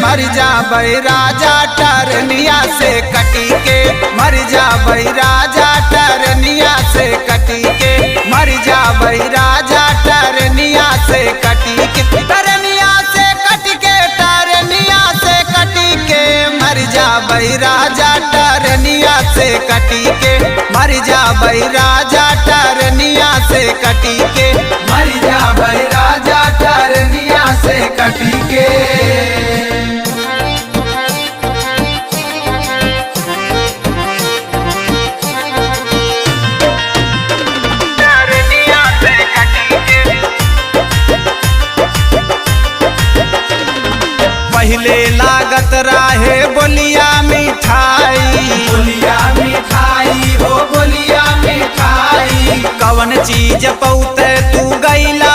मर जाबे राजा टरनिया से कटी के, मर जाबे राजा टरनिया से कटी के, मर जाबे राजा टरनिया से कटी के, टरनिया से कटी के, टरनिया से कटी के, मर जाबे राजा टरनिया से कटी के, मर जाबे राजा टरनिया से कटी के, मर जाबे राजा टरनिया से कटी के। पहले लागत रहे बोलिया मिठाई, बोलिया मिठाई हो बोलिया मिठाई, कवन चीज पौते तू गैला